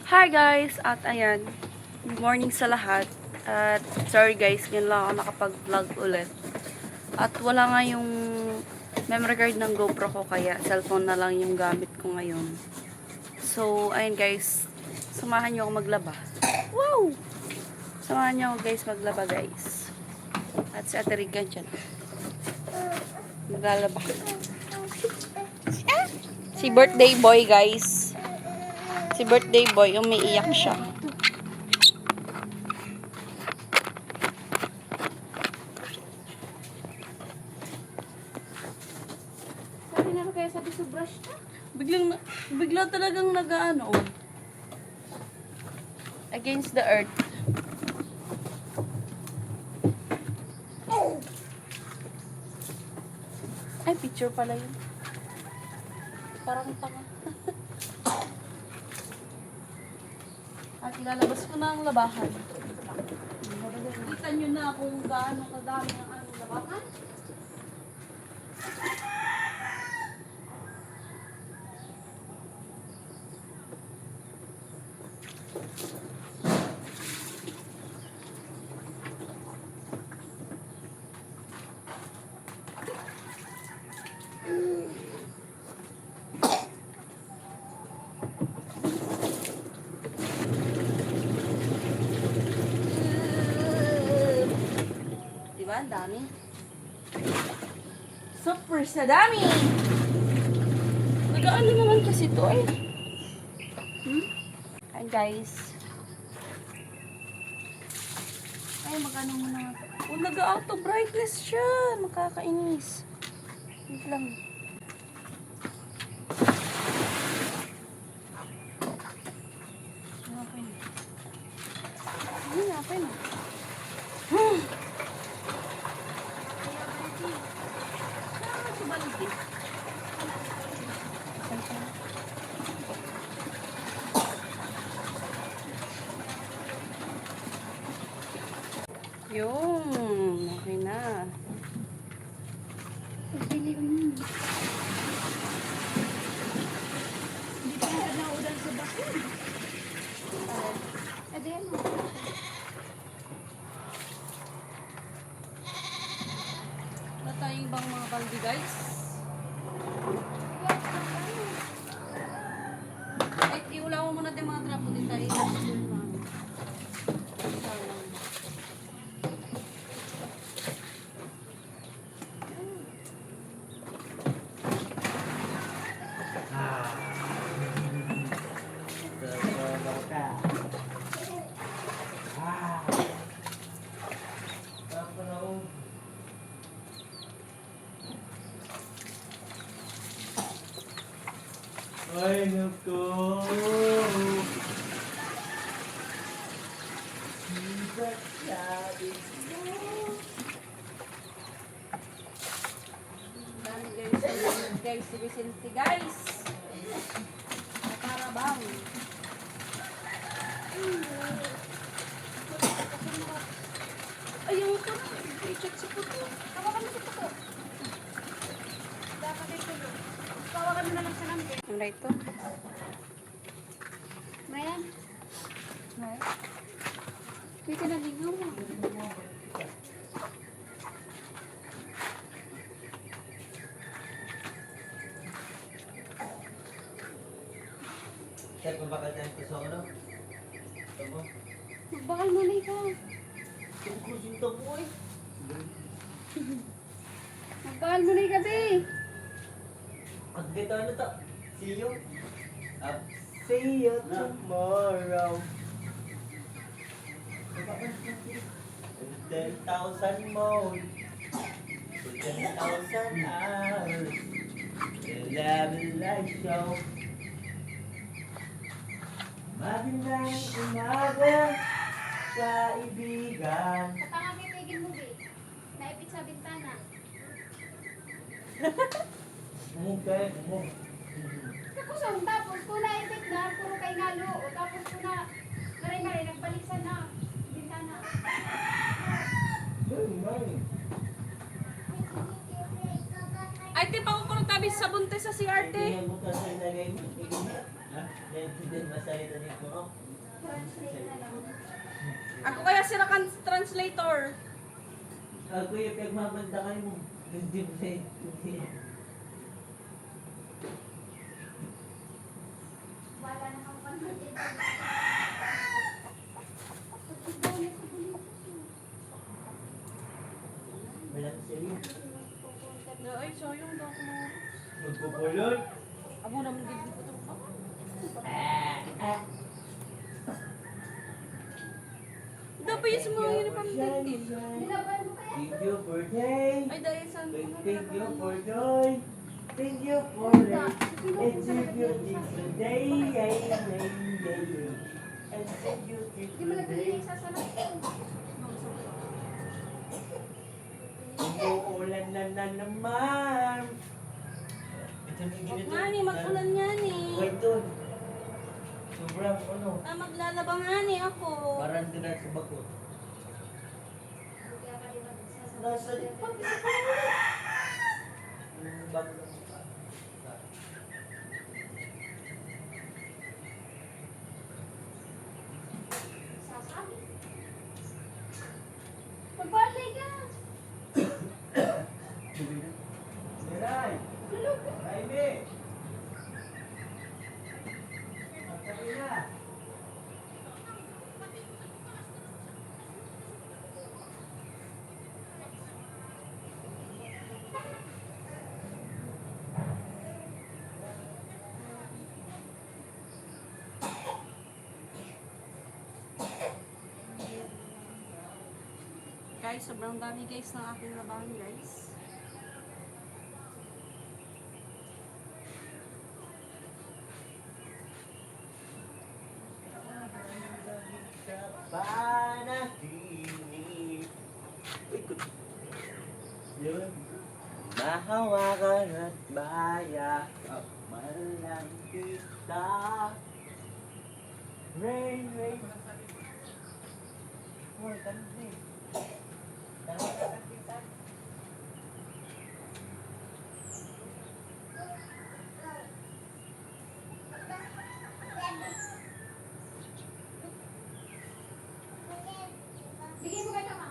Hi guys! At ayan, good morning sa lahat. At sorry guys, ngayon lang ako nakapag-vlog ulit. At wala nga yung memory card ng GoPro ko, kaya cellphone na lang yung gamit ko ngayon. So, ayan guys, samahan nyo ako maglaba. Wow! Samahan nyo ako guys maglaba guys. At si Ate Rica dyan. Maglalaba. Si birthday boy guys. Si birthday boy, umiiyak siya. Sabi na kaya sabi sa brush na. Bigla talagang nag-ano. Against the earth. Ay, picture pala yun. Parang tanga. At ilalabas ko na ang labahan. Kita nyo na kung gaano kadami ang aming labahan. Diba? Ang dami. Super sa dami! Nag-ano naman kasi ito eh. Ayan guys. Ay, magano muna. Oh, nag-auto brightness siya. Makakainis. Wait lang. Apa na? Yung, okay na. Hindi pa na udan sa bakit. Ayan mo. Wala tayong ibang mga baldi guys. Ay, iulaw mo muna din mga trapo din tayo. Ay, naku. Guys, si Vicente guys. Nakarabang. Ayaw ko na. I-check sa puto. Tawakan mo sa puto. Dapat ay tulo. Tawakan mo na lang sa namin. Ang right to. Mayan. Hindi ka naligaw mo. Sir, kung bakal tayo sa ano? Ito Magbakal mo na ikaw. Yung kusinta mo eh. Magbakal mo na ikaw, be. At dito ano to? See you? See you tomorrow. 10,000 more. 10,000 hours. 11 light show. Magandang umaga, kaibigan. Katanga kitigil mo, be. Naipit sa bintana. Okay. Tapos tapos kung naipit na, puro kay ngalo. O tapos kung na, maray-maray, nagbalisan na. Bintana. Ay, di pa ako kung tabi sa buntis sa CRT. Hindi mo kasi ilagay mo. Ha? Hindi masalita ni ko. Translate na lang. Ako kaya sila kan translator. Ako yung pagmamanda kayo mo. Hindi mo na hindi. Wala na kang panhagin. Walang sa'yo. Ay, sayang daw ako. Magpupulot. Amo naman din dito. Dapat yung mga uniform din. Nilaban mo kaya? Thank you for day. Ay, dahil sa Thank you for joy. Thank you for it. It's a beautiful day. And thank you Hindi mo for nagbili day. sa salat. Umuulan na naman. Ito na Huwag nga ni, mag-ulan nga ni. Wait doon. Sobrang ano. Maglalaba nga ni ako. Parang din sa bakot. Kaya ka di ba sasalat? Nasa lipat. Yung bag ng mukha. Sasabi. Magbalik ka. Miray! Raimi! Magkabi na! Guys, sobrang dami guys ng aking labahan guys. Panaginip. Yun. Mahawakan at maya. Malang kita. Rain, rain. Oh, tansi. Bigay mo kay Tama.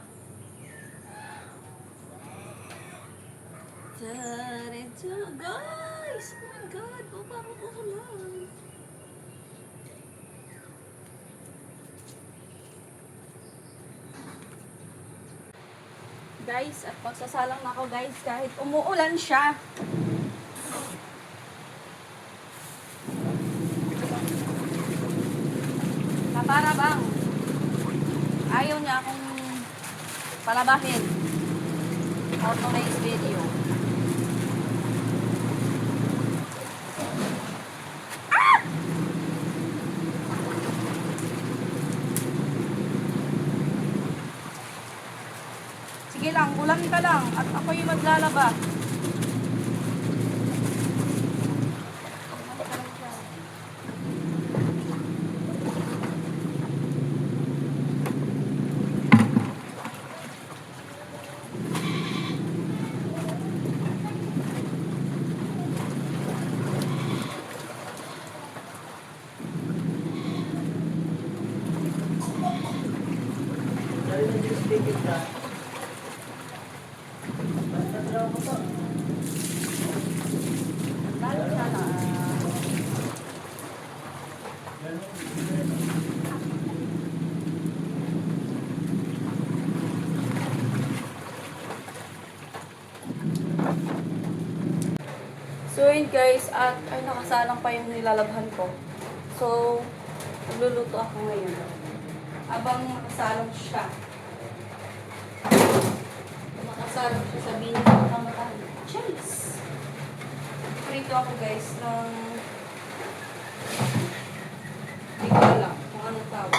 Guys! Oh my God! Parang ulan. Guys, at magsasalang na ako guys kahit umuulan siya. Na para bang ayaw niya akong palabahin. How to make video. Sige lang, ulan ka lang at ako yung maglalaba. Dahil nag-stick ka. Basta draw ko pa. Lalo sana. So yun guys, at ay nakasalang pa yung nilalabhan ko. So, nagluluto ako ngayon. Abang nakasalang siya. Nakasalang siya sa binig ng kamatahan. Cheers! Prito ako guys ng hindi ko alam kung anong tawag.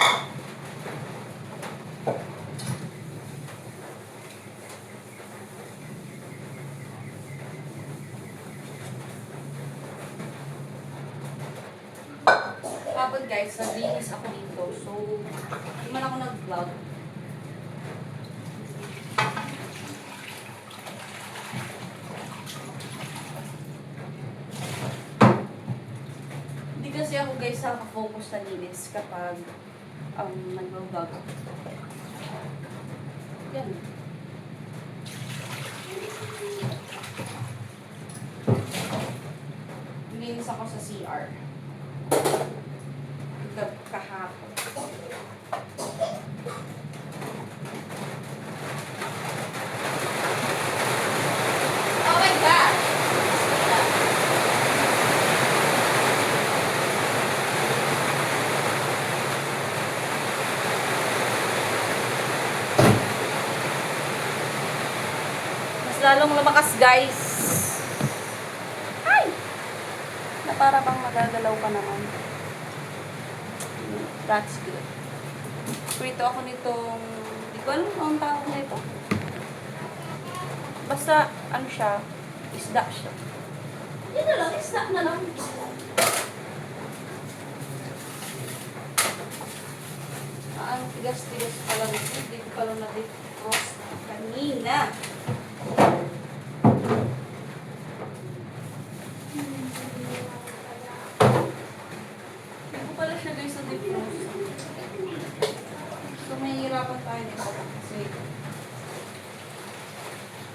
Kapag guys, naglinis ako dito. So, hindi man ako nag-vlog. Hindi kasi ako guys basta focus na linis kapag nag-vlog. Yan. Linis ako sa CR. Kahapon. Oh my gosh! Mas lalong lumakas, guys. Ay! Na para bang magagalaw ka naman. That's good. Prito ako nitong, di ko alam kung ang tawag na ito. Basta, ano siya, isda siya. Yun na lang, isda na lang. Ang tigas-tigas pa lang ito. Hindi ko pala na-defrost kanina. Hindi ko pala siya guys na-defrost. So, may hirapan tayo nito kasi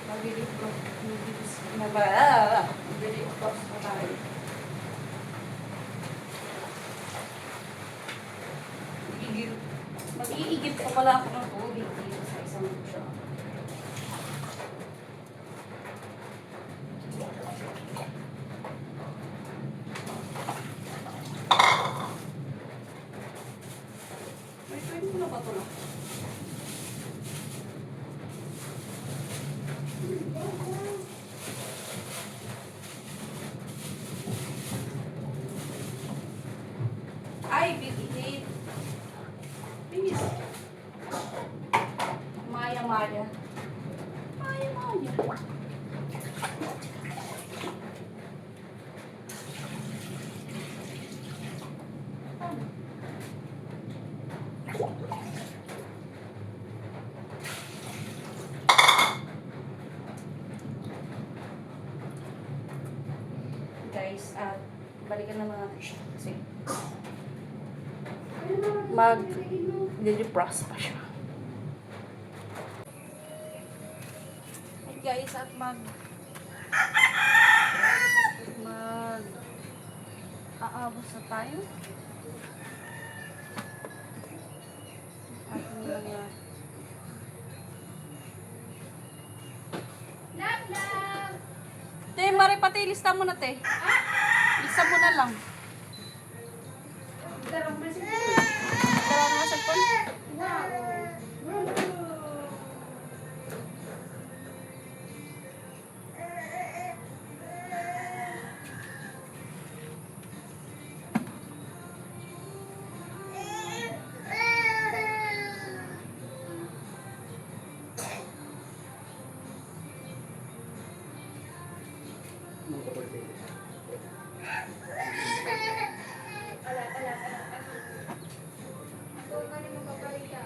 mag-defrost na tayo. Mag-iigip pa pala ako ng tubig dito sa isang jar. Pwede mo na ba ito na? Ay, big hit. Bilis. Maya-maya. Maya-maya. Guys, balikan naman natin siya kasi mag-defrost pa siya. Hey guys, at aabos na tayo. Ating mga Love, love! Te, Mari, pati lista mo na, te. Lista mo na lang. Darang ba siya? Tara nga sa phone. Ito ka rin magpapalit ka.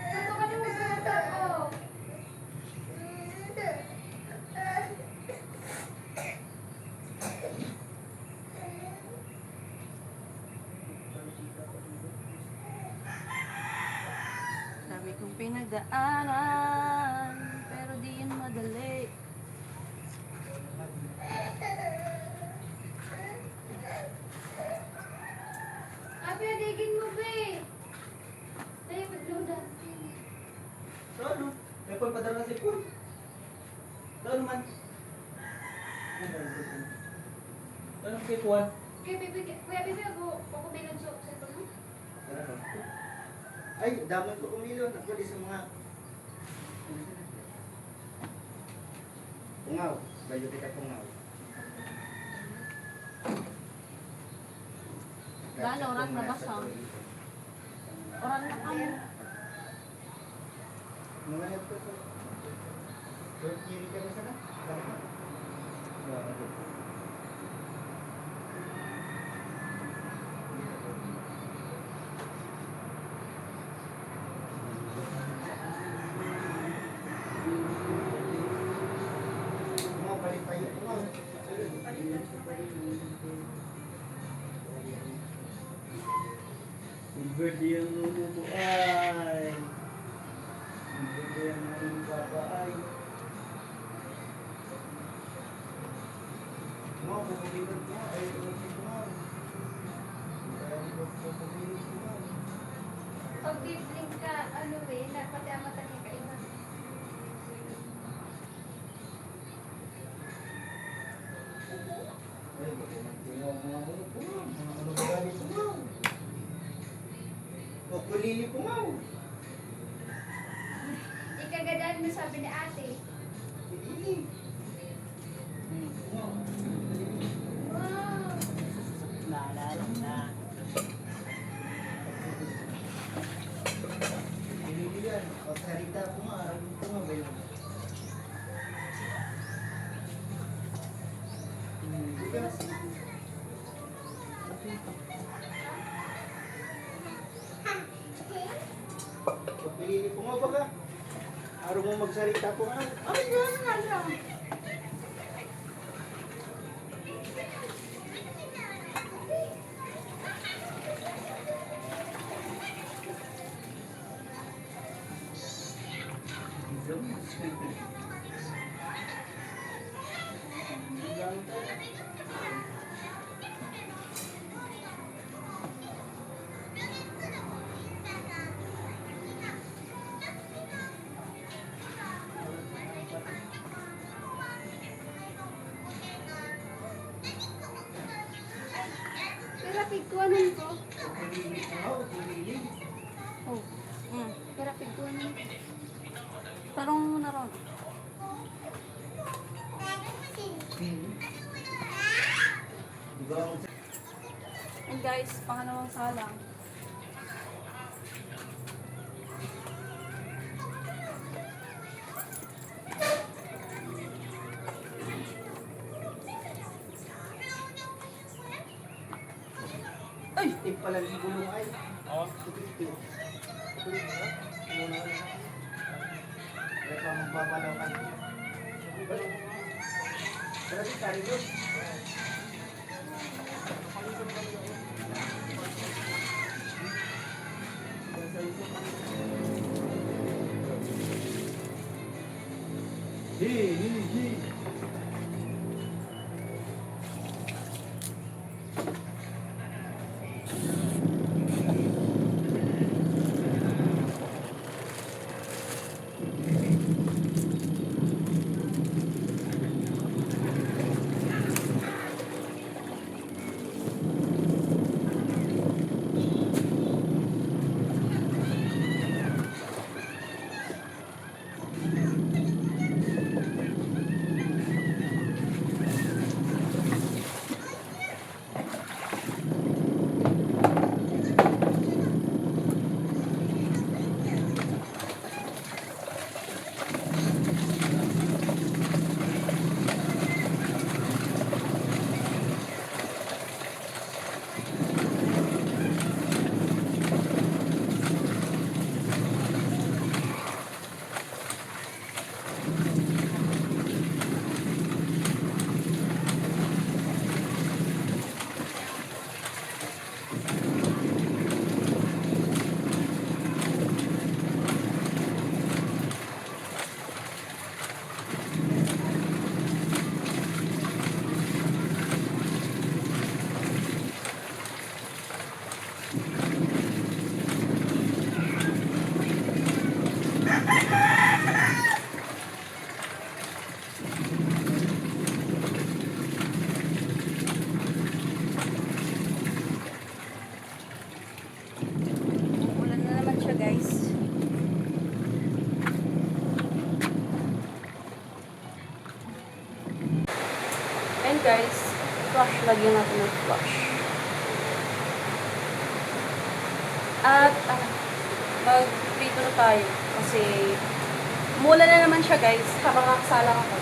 Ito ka rin magpapalit ako. Sabi kong pinagdaanan, pero di yun madali. Abi, adigin mo, be. Tayo, magluda. So ano? May pagpadala na si Paul. Ano naman? Ano kay Juan? Kuya, bebe, ako bilog sa mo. Ay, damay ko kumilon. Ako di sa mga pungaw. Bayo kita pungaw. Gano, oran na ba sa? Oran na kamo. Mga ito ko. Kiri ka na sana? Mga balik tayo. birthday ang lolo ko ay. Ang birthday ang lolo ni Papa ay. Mga pupulitan ko nga. Ay, pupulitan ko nga. Kaya di ba pupulitan ko nga. Pag bibling ka, ano eh, pati ang mata niya kaiba. Ay, tingnan mo mga ano po nga. Mga ano ba galing po nga. Pupulili po nga. Ikagadaan mo sabi ni ate. Pupulili. Wow! Pupulili yan. Pagkarita po nga. Aralin po nga ba yun? Pupulili po nga baga. Araw mo magsalita po nga. Ay, yan nga lang. Pero pigkuanan ko. Pupulili po nga. Pupulili. Oh. Mm. Pero pigkuanan ko. Tarong mo na ron. Diba ang And guys, pangalawang salang. ay, pala libo mo ay. Oo. Tututuyo. Tutuyo mo na. Muna na. Kaya pa magbabalaw ka. Pero di tayo doon. Hey, hey, hey. Ulan na naman siya guys. And guys, flush. Lagyan natin ng flush. At mag-prito na tayo. Kasi umulan na naman siya guys. Habang nakasala ako.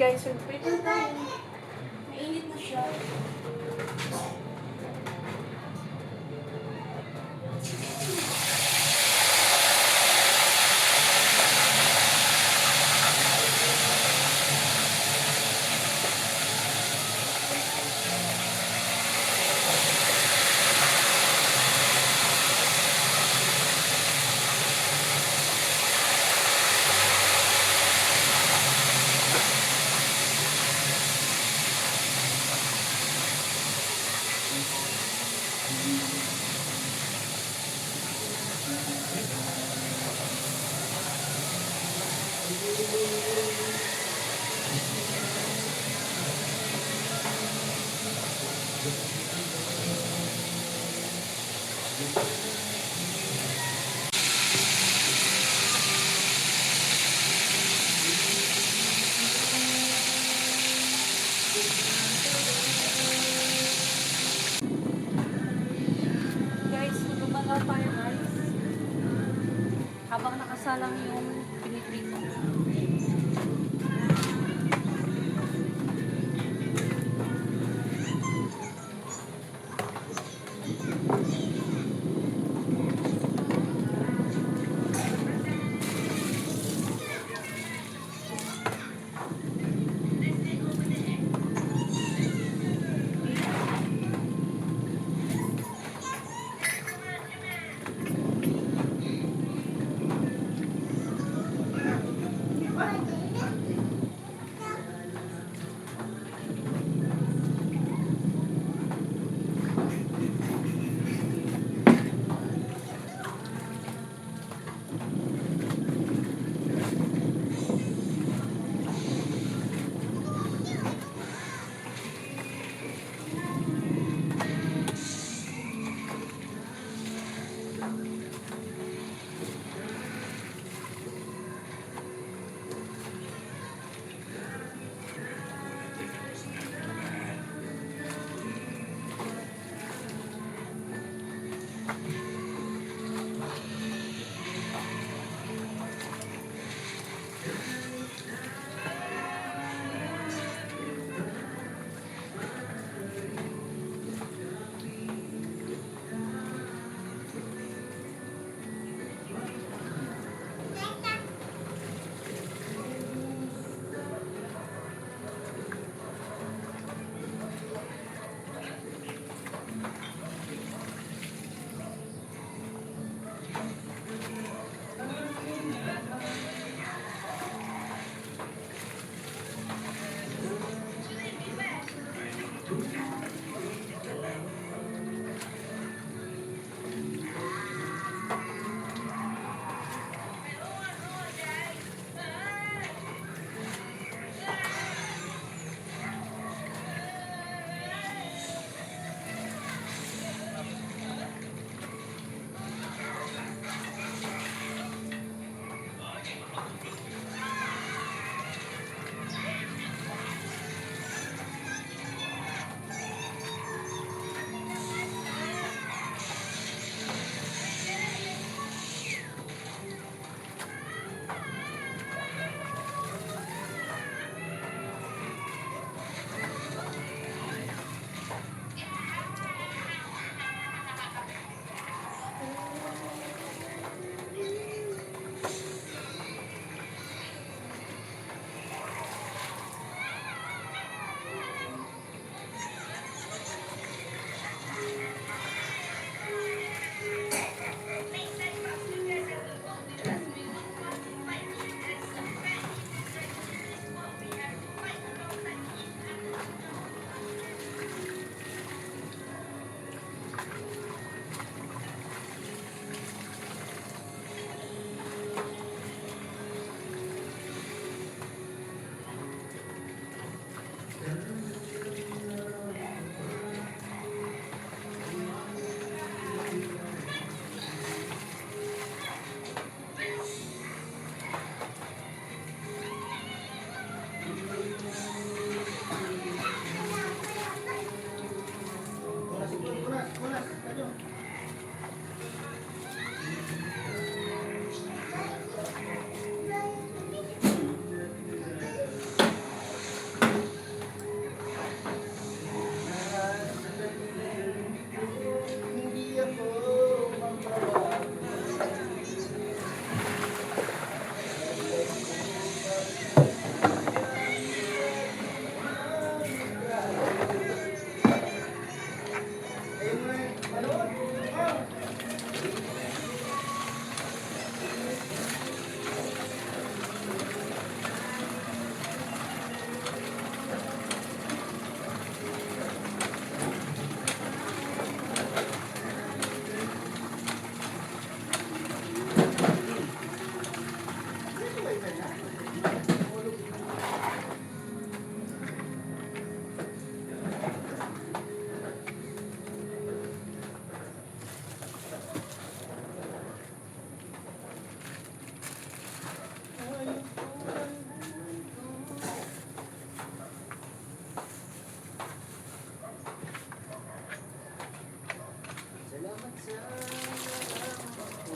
guys, mag-prepare tayo. Mainit na siya. Guys, gumalaw tayo guys. Habang nakasalang yung piniprito.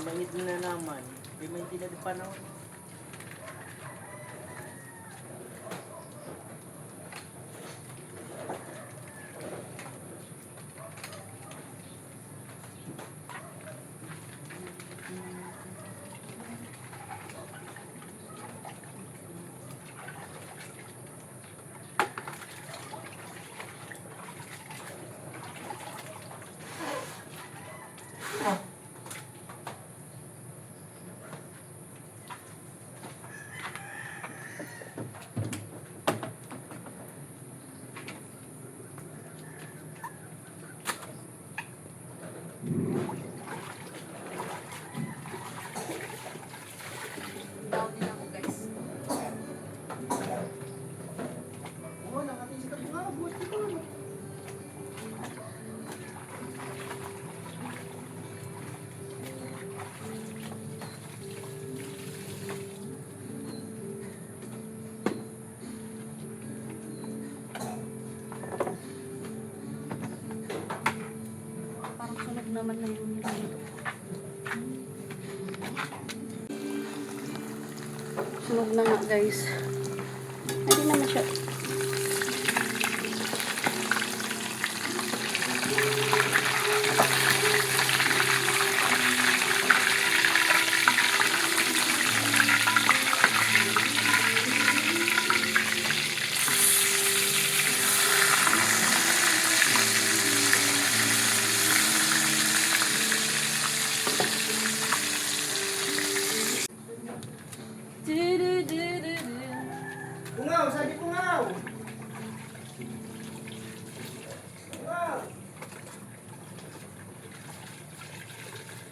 mainit na naman. May mainit na di panahon. Down din ako guys. Oo, nakating sa tabi nga. Buti ko. Parang sunog naman na yung dito. Sunog na nga guys. Hindi naman siya. Pungaw, sabi pungaw. Pungaw.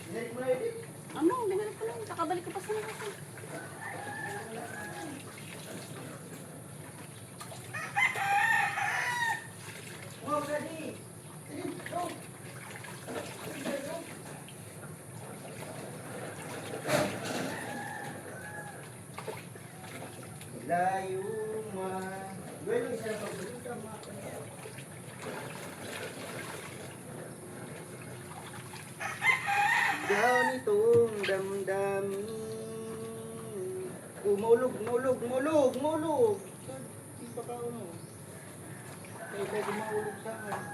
Binalik mo na yun. Ano? Binalik ko lang. Kakabalik ko pa sa mga. Pungaw, sabi. Sige, go. Layo man. Bueno, isa na pagbuta mo. Ganitong damdamin. Mulog, mulog, mulog, mulog. Hindi pa ka ano. Kaya pwede mahulog sa akin.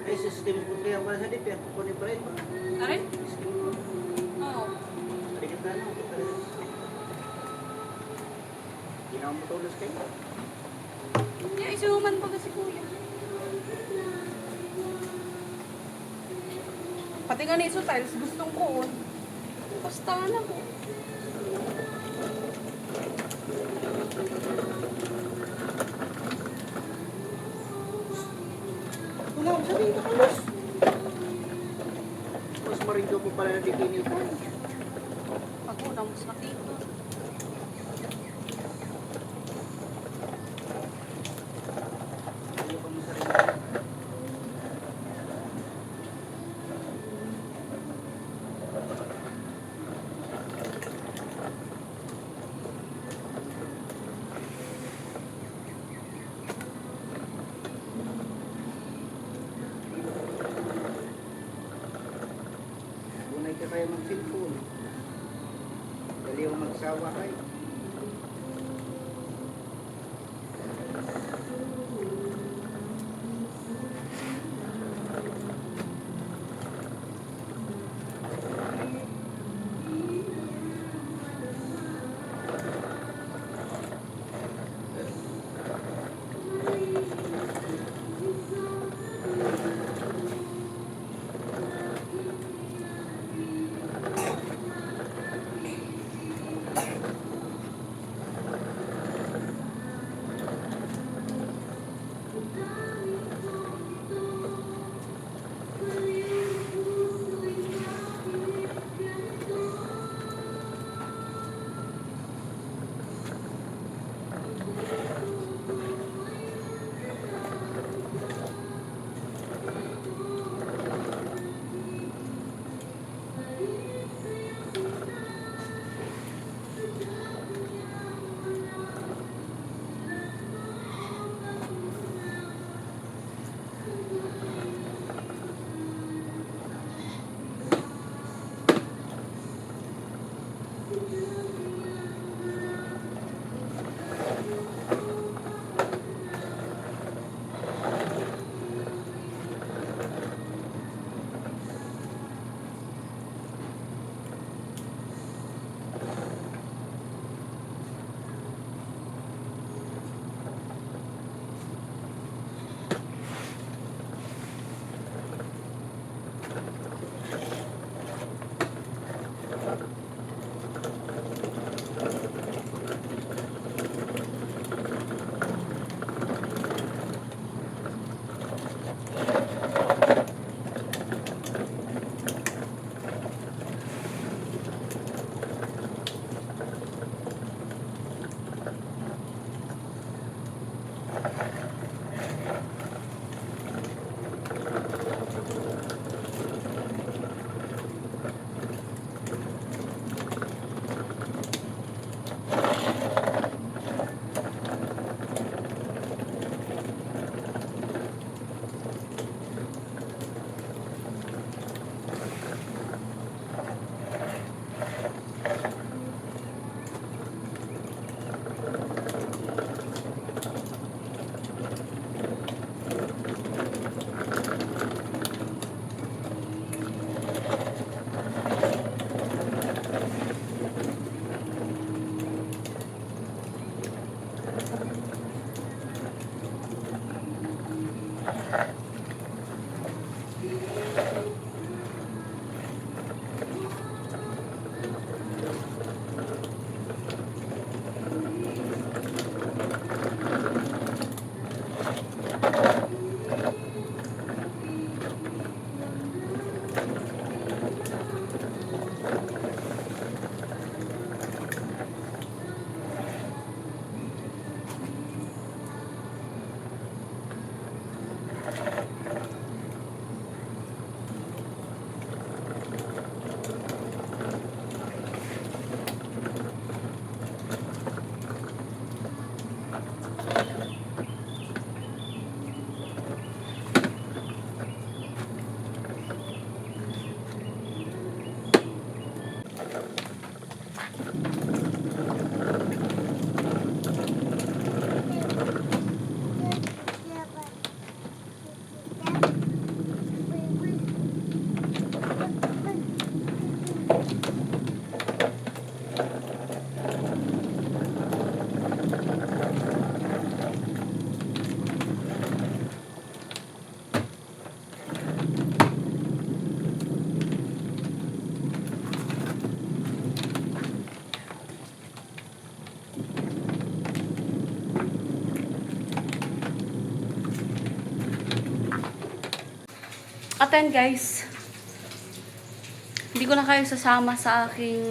Ay, system ko kaya wala sa dip, kukunin pa rin. Aray? System ko. Oo. Balikat na lang. Hindi na ako matulos kayo. Hindi, isuman pa kasi kuya. Pati nga na iso tiles, gustong ko. Basta na po. Tumaw, sabi ko, tulos. Mas marindo po pala na bikini ko. Ako, namos na dito. Hindi pa masarili. kayo mag-cellphone. Dali yung magsawa kayo. At then guys, hindi ko na kayo sasama sa aking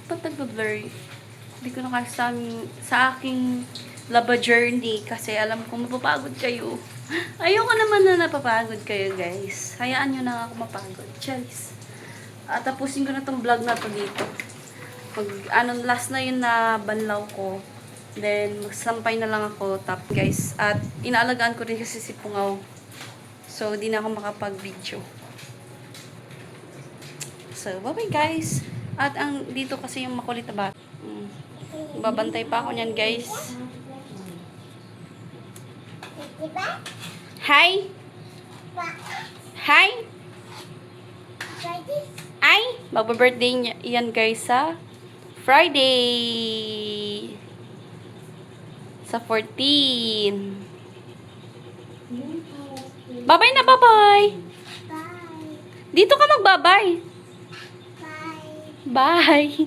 ba't nagbe-blurry? Hindi ko na kayo sa aking laba journey kasi alam ko mapapagod kayo. Ayoko naman na napapagod kayo guys. Hayaan nyo na ako mapagod. Charis. At tapusin ko na tong vlog na to dito. Last na yun na banlaw ko. Then, magsampay na lang ako. Guys. At inaalagaan ko rin kasi si Pungaw. So, di na ako makapag-video. So, bye-bye guys. At ang dito kasi yung makulit na bata. Babantay pa ako niyan guys. Hi! Hi! Ay! Magba-birthday niya yan guys sa Friday! Sa 14. Bye-bye na, bye-bye! Dito ka magbabay. Bye.